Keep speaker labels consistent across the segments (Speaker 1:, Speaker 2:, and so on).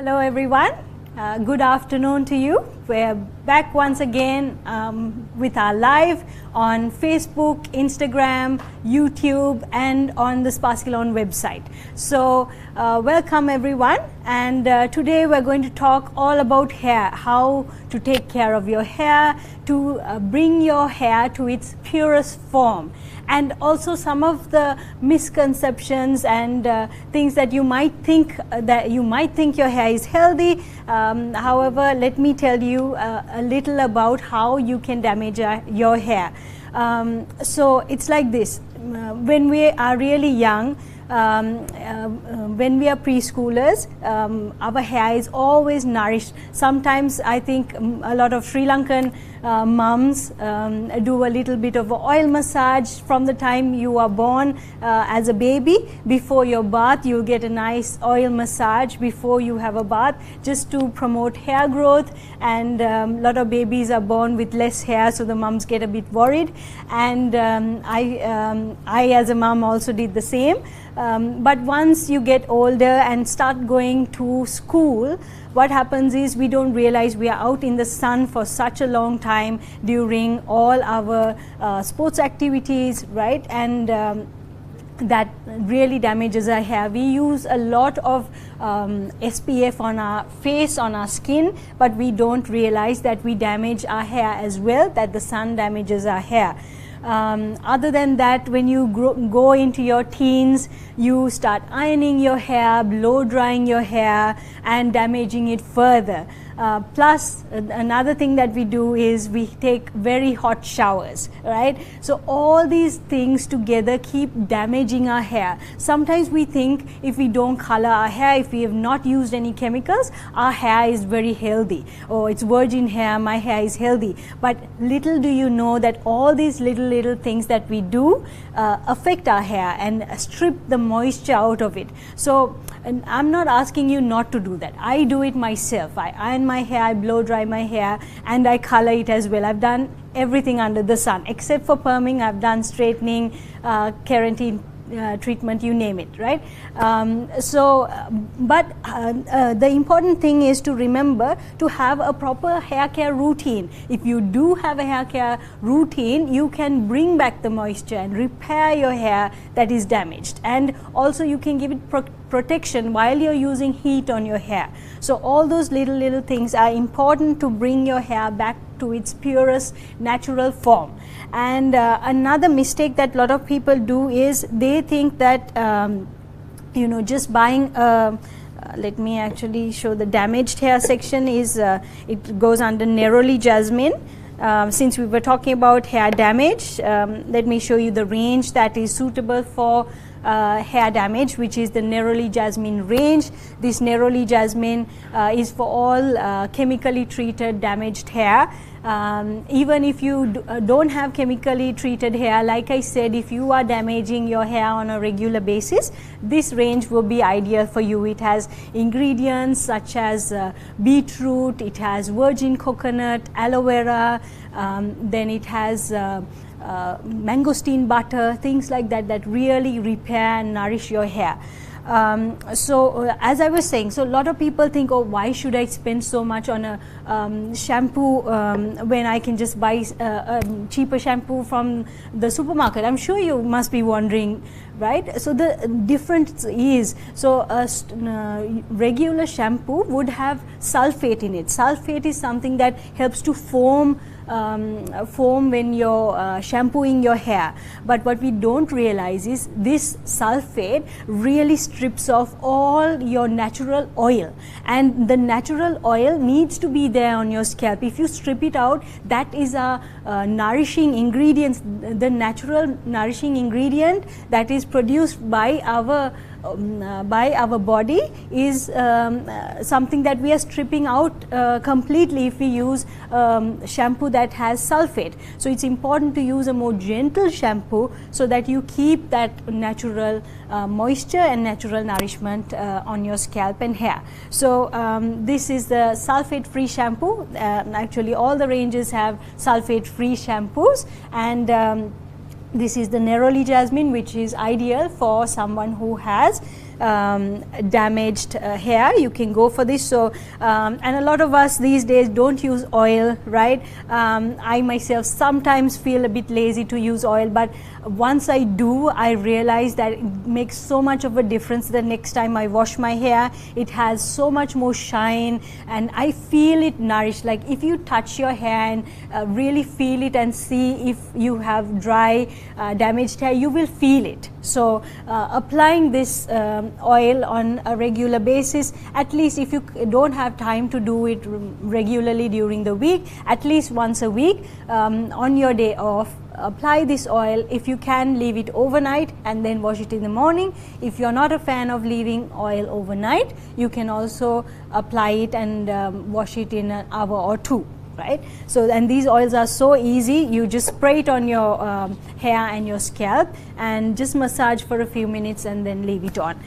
Speaker 1: Hello everyone, good afternoon to you. We're back once again with our live on Facebook, Instagram, YouTube and on the Sparskilon website. So welcome everyone, and today we're going to talk all about hair, how to take care of your hair, to bring your hair to its purest form, and also some of the misconceptions and things that you might think your hair is healthy. However, let me tell you a little about how you can damage your hair. So it's like this: when we are really young, when we are preschoolers, our hair is always nourished. Sometimes I think a lot of Sri Lankan mums do a little bit of oil massage from the time you are born as a baby. Before your bath, you get a nice oil massage before you have a bath, just to promote hair growth. And a lot of babies are born with less hair, so the mums get a bit worried. And I as a mum also did the same. But once you get older and start going to school, what happens is we don't realize we are out in the sun for such a long time during all our sports activities, right? And that really damages our hair. We use a lot of SPF on our face, on our skin, but we don't realize that we damage our hair as well, that the sun damages our hair. Other than that, when you go into your teens, you start ironing your hair, blow drying your hair and damaging it further. Plus another thing that we do is we take very hot showers, right? So all these things together keep damaging our hair. Sometimes we think if we don't color our hair, if we have not used any chemicals, our hair is very healthy. Oh, it's virgin hair, my hair is healthy. But little do you know that all these little things that we do affect our hair and strip the moisture out of it. So and I'm not asking you not to do that. I do it myself. I iron my hair, I blow dry my hair, and I color it as well. I've done everything under the sun except for perming. I've done straightening, keratin treatment, you name it, right? But the important thing is to remember to have a proper hair care routine. If you do have a hair care routine, you can bring back the moisture and repair your hair that is damaged, and also you can give it protection while you're using heat on your hair. So all those little things are important to bring your hair back to its purest natural form. And another mistake that a lot of people do is they think that you know, just buying let me actually show the damaged hair section is it goes under Neroli Jasmine. Since we were talking about hair damage, let me show you the range that is suitable for hair damage, which is the Neroli Jasmine range. This Neroli Jasmine is for all chemically treated damaged hair. Even if you don't have chemically treated hair, like I said, if you are damaging your hair on a regular basis, this range will be ideal for you. It has ingredients such as beetroot, it has virgin coconut, aloe vera, then it has mangosteen butter, things like that, that really repair and nourish your hair. As I was saying, so a lot of people think, oh, why should I spend so much on a shampoo when I can just buy cheaper shampoo from the supermarket? I'm sure you must be wondering, right? So the difference is, so a regular shampoo would have sulfate in it. Sulfate is something that helps to foam when you're shampooing your hair. But what we don't realize is this sulfate really strips off all your natural oil, and the natural oil needs to be there on your scalp. If you strip it out, that is a nourishing ingredients, the natural nourishing ingredient that is produced by our body is something that we are stripping out completely if we use shampoo that has sulfate. So it's important to use a more gentle shampoo so that you keep that natural moisture and natural nourishment on your scalp and hair. So this is the sulfate free shampoo. Actually all the ranges have sulfate free shampoos, and This is the neroli jasmine, which is ideal for someone who has damaged hair. You can go for this. So and a lot of us these days don't use oil, right? I myself sometimes feel a bit lazy to use oil, but once I do, I realize that it makes so much of a difference. The next time I wash my hair, it has so much more shine and I feel it nourished. Like if you touch your hair and really feel it and see if you have dry damaged hair, you will feel it. So applying this oil on a regular basis, at least if you don't have time to do it regularly during the week, at least once a week on your day off, apply this oil. If you can, leave it overnight and then wash it in the morning. If you're not a fan of leaving oil overnight, you can also apply it and wash it in an hour or two. Right? So, and these oils are so easy. You just spray it on your hair and your scalp and just massage for a few minutes and then leave it on.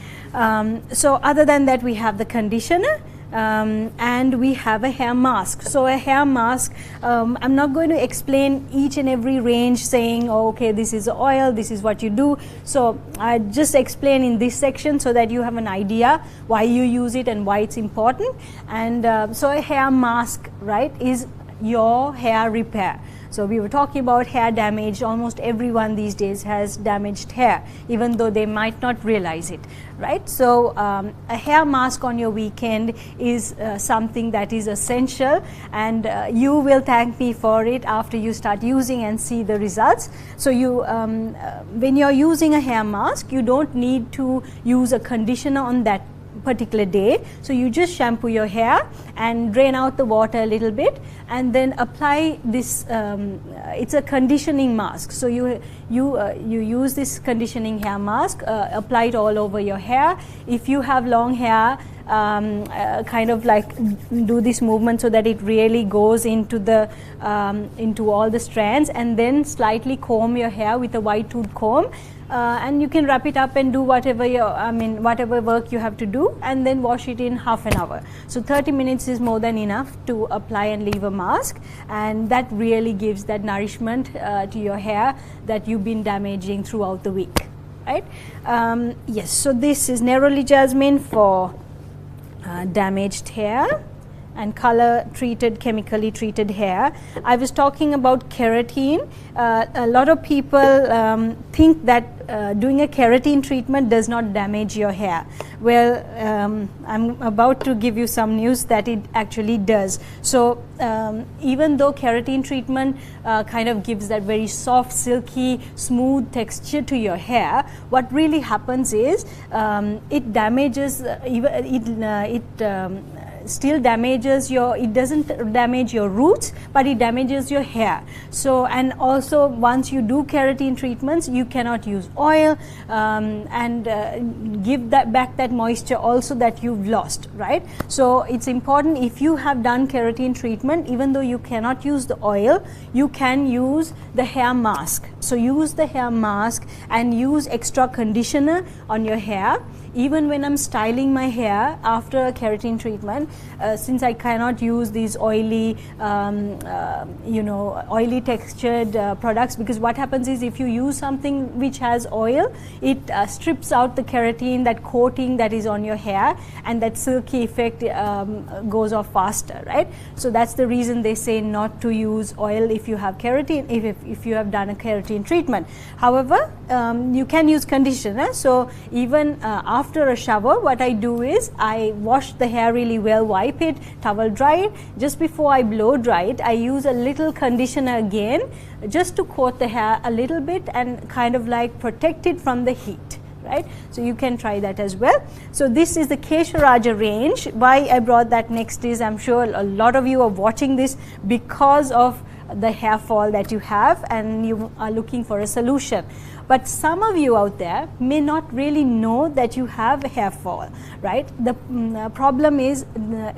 Speaker 1: So other than that, we have the conditioner and we have a hair mask. So a hair mask, I'm not going to explain each and every range saying, oh, okay, this is oil, this is what you do. So I just explain in this section so that you have an idea why you use it and why it's important. And so a hair mask, right, is your hair repair. So we were talking about hair damage. Almost everyone these days has damaged hair, even though they might not realize it, right? So a hair mask on your weekend is something that is essential, and you will thank me for it after you start using and see the results. So you when you're using a hair mask, you don't need to use a conditioner on that particular day. So you just shampoo your hair and drain out the water a little bit and then apply this, it's a conditioning mask. So you use this conditioning hair mask, apply it all over your hair. If you have long hair, kind of like do this movement so that it really goes into the into all the strands, and then slightly comb your hair with a wide tooth comb. And you can wrap it up and do whatever whatever work you have to do, and then wash it in half an hour. So 30 minutes is more than enough to apply and leave a mask, and that really gives that nourishment to your hair that you've been damaging throughout the week, right? Yes, so this is neroli jasmine for damaged hair and color treated, chemically treated hair. I was talking about keratin. A lot of people think that doing a keratin treatment does not damage your hair. Well, I'm about to give you some news that it actually does. So even though keratin treatment kind of gives that very soft, silky, smooth texture to your hair, what really happens is it damages still damages your, it doesn't damage your roots, but it damages your hair. So, and also once you do keratin treatments, you cannot use oil and give that back that moisture also that you've lost, right? So it's important, if you have done keratin treatment, even though you cannot use the oil, you can use the hair mask. So use the hair mask and use extra conditioner on your hair. Even when I'm styling my hair after a keratin treatment, since I cannot use these oily, oily textured products, because what happens is if you use something which has oil, it strips out the keratin, that coating that is on your hair, and that silky effect goes off faster, right? So that's the reason they say not to use oil if you have keratin, if you have done a keratin treatment. However, you can use conditioner. So even after a shower, what I do is I wash the hair really well, wipe it, towel dry it. Just before I blow dry it, I use a little conditioner again just to coat the hair a little bit and kind of like protect it from the heat, right? So you can try that as well. So this is the Kesharaja range. Why I brought that next is, I'm sure a lot of you are watching this because of the hair fall that you have and you are looking for a solution. But some of you out there may not really know that you have a hair fall, right? The problem is,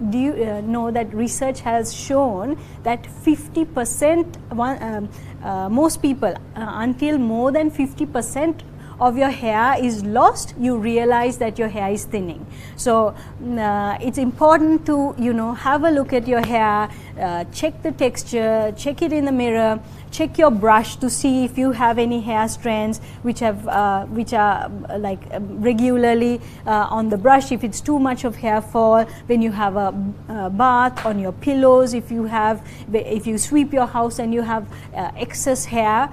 Speaker 1: do you know that research has shown that 50%, most people, until more than 50% of your hair is lost, you realize that your hair is thinning. So it's important to have a look at your hair, check the texture, check it in the mirror, check your brush to see if you have any hair strands which are like regularly on the brush. If it's too much of hair fall when you have a bath, on your pillows, if you sweep your house and you have excess hair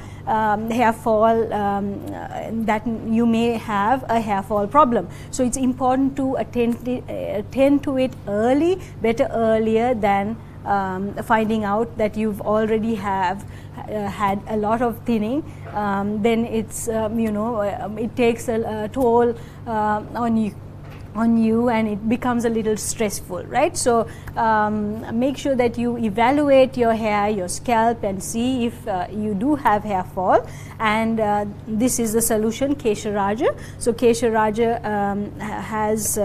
Speaker 1: fall, that you may have a hair fall problem. So it's important to attend to it early, better earlier than finding out that you've already had a lot of thinning. Then it's it takes a toll on you and it becomes a little stressful, right? So make sure that you evaluate your hair, your scalp, and see if you do have hair fall. And this is the solution, Kesha Raja. So Kesha Raja has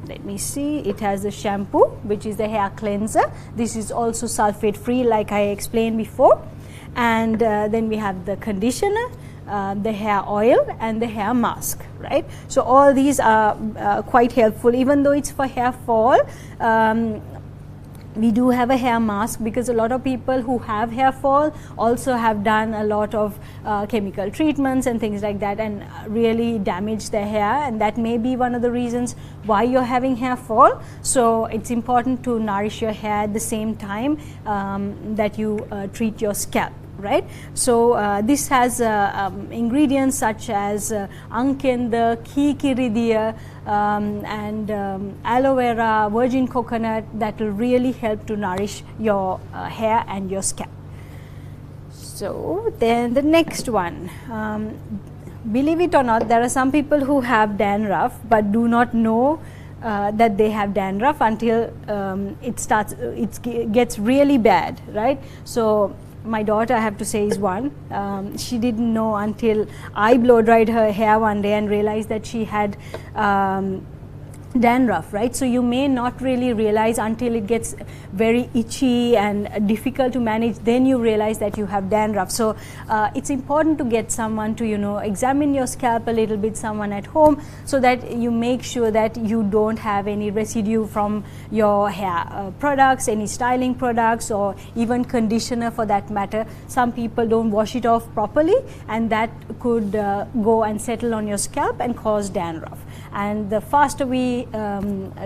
Speaker 1: let me see, it has the shampoo, which is the hair cleanser. This is also sulfate free, like I explained before. And then we have the conditioner, the hair oil, and the hair mask, right? So all these are quite helpful. Even though it's for hair fall, we do have a hair mask, because a lot of people who have hair fall also have done a lot of chemical treatments and things like that, and really damage their hair, and that may be one of the reasons why you're having hair fall. So it's important to nourish your hair at the same time that you treat your scalp, right? So this has ingredients such as ankenda, kikiridia, and aloe vera, virgin coconut, that will really help to nourish your hair and your scalp. So then the next one, believe it or not, there are some people who have dandruff but do not know that they have dandruff until it gets really bad, right? So my daughter, I have to say, is one. She didn't know until I blow dried her hair one day and realized that she had dandruff, right? So you may not really realize until it gets very itchy and difficult to manage, then you realize that you have dandruff. So it's important to get someone to examine your scalp a little bit, someone at home, so that you make sure that you don't have any residue from your hair products, any styling products, or even conditioner for that matter. Some people don't wash it off properly, and that could go and settle on your scalp and cause dandruff. And the faster we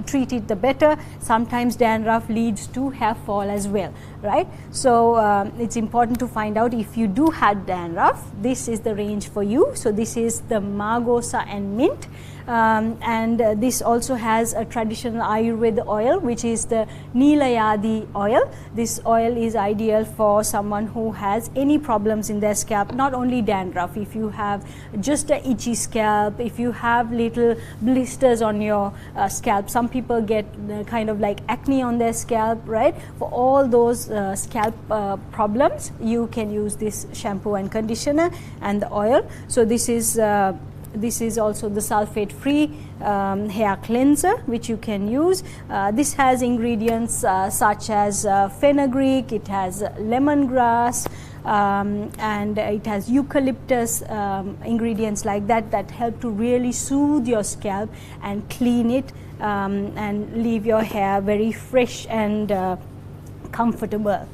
Speaker 1: treat it, the better. Sometimes dandruff leads to hair fall as well, right? So it's important to find out if you do have dandruff. This is the range for you. So this is the Margosa and Mint. And this also has a traditional Ayurveda oil, which is the Nilayadi oil. This oil is ideal for someone who has any problems in their scalp, not only dandruff. If you have just an itchy scalp, if you have little blisters on your scalp, some people get kind of like acne on their scalp, right? For all those scalp problems, you can use this shampoo and conditioner and the oil. So this is also the sulfate free hair cleanser, which you can use. This has ingredients such as fenugreek, it has lemongrass, and it has eucalyptus, ingredients like that help to really soothe your scalp and clean it and leave your hair very fresh and comfortable.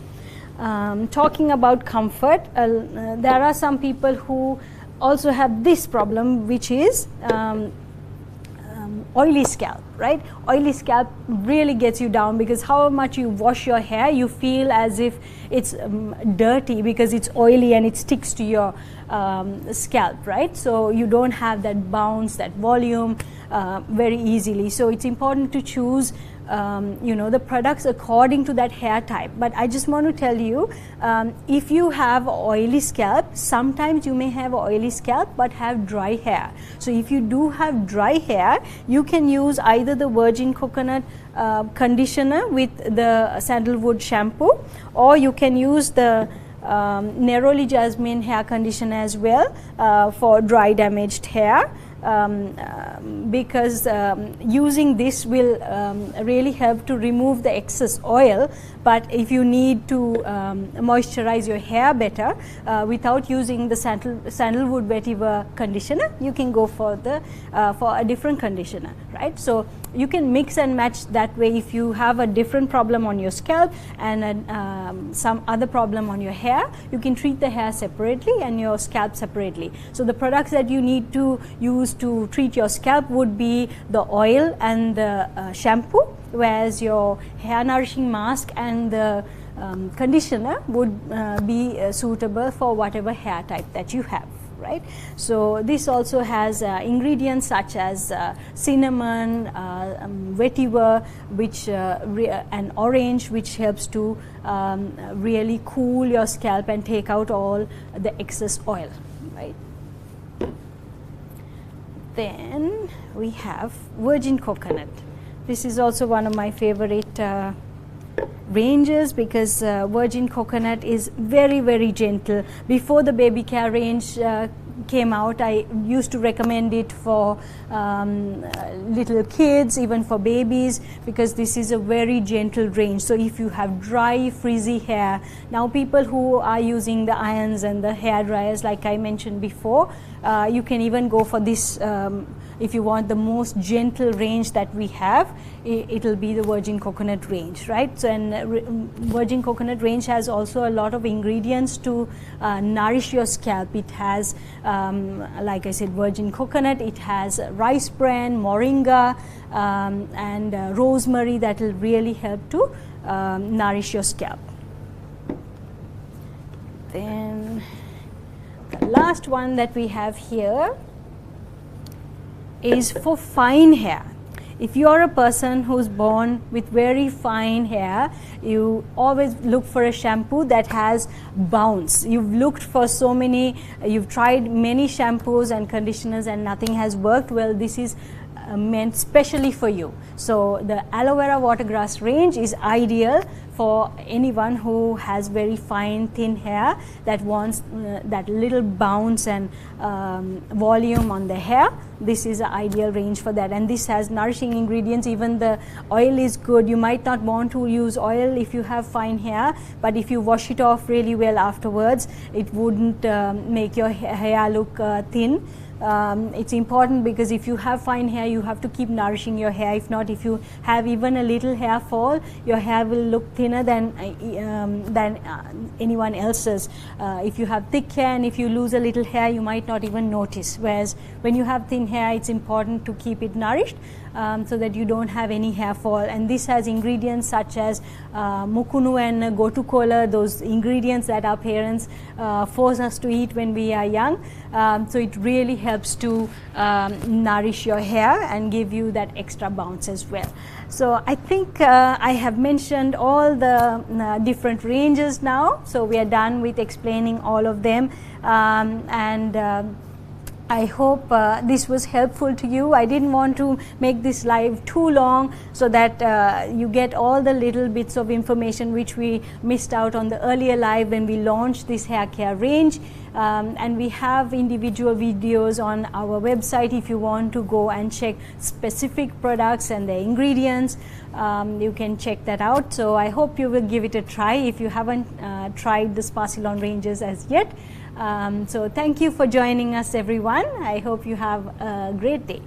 Speaker 1: Talking about comfort, there are some people who also have this problem, which is oily scalp, right? Oily scalp really gets you down, because how much you wash your hair, you feel as if it's dirty because it's oily and it sticks to your scalp, right? So you don't have that bounce, that volume very easily. So it's important to choose the products according to that hair type. But I just want to tell you, if you have oily scalp, sometimes you may have oily scalp but have dry hair. So if you do have dry hair, you can use either the virgin coconut conditioner with the sandalwood shampoo, or you can use the Neroli Jasmine hair conditioner as well for dry damaged hair. Because using this will really help to remove the excess oil. But if you need to moisturize your hair better without using the sandalwood vetiver conditioner, you can go for a different conditioner, right? So you can mix and match that way. If you have a different problem on your scalp and some other problem on your hair, you can treat the hair separately and your scalp separately. So the products that you need to use to treat your scalp would be the oil and the shampoo, whereas your hair nourishing mask and the conditioner would be suitable for whatever hair type that you have. Right. So this also has ingredients such as cinnamon, vetiver, which and orange, which helps to really cool your scalp and take out all the excess oil. Right. Then we have virgin coconut. This is also one of my favorite ranges, because virgin coconut is very gentle. Before the baby care range came out, I used to recommend it for little kids, even for babies, because this is a very gentle range. So if you have dry, frizzy hair, now people who are using the irons and the hair dryers, like I mentioned before, you can even go for this. If you want the most gentle range that we have, it will be the virgin coconut range, right? So, and virgin coconut range has also a lot of ingredients to nourish your scalp. It has, like I said, virgin coconut, it has rice bran, moringa, and rosemary that will really help to nourish your scalp. Then the last one that we have here is for fine hair. If you are a person who's born with very fine hair, you always look for a shampoo that has bounce. You've looked for so many, you've tried many shampoos and conditioners and nothing has worked. Well, this is meant specially for you. So the aloe vera watergrass range is ideal for anyone who has very fine thin hair that wants that little bounce and volume on the hair. This is an ideal range for that, and this has nourishing ingredients. Even the oil is good. You might not want to use oil if you have fine hair, but if you wash it off really well afterwards, it wouldn't make your hair look thin. It's important, because if you have fine hair, you have to keep nourishing your hair. If not, if you have even a little hair fall, your hair will look thinner than anyone else's. If you have thick hair and if you lose a little hair, you might not even notice. Whereas when you have thin hair, it's important to keep it nourished so that you don't have any hair fall. And this has ingredients such as mukunu and gotu kola, those ingredients that our parents force us to eat when we are young. So it really helps to nourish your hair and give you that extra bounce as well. So I think I have mentioned all the different ranges now. So we are done with explaining all of them, and I hope this was helpful to you. I didn't want to make this live too long so that you get all the little bits of information which we missed out on the earlier live when we launched this hair care range. And we have individual videos on our website. If you want to go and check specific products and the ingredients, you can check that out. So I hope you will give it a try if you haven't tried the Spa-Ceylon ranges as yet. So thank you for joining us, everyone. I hope you have a great day.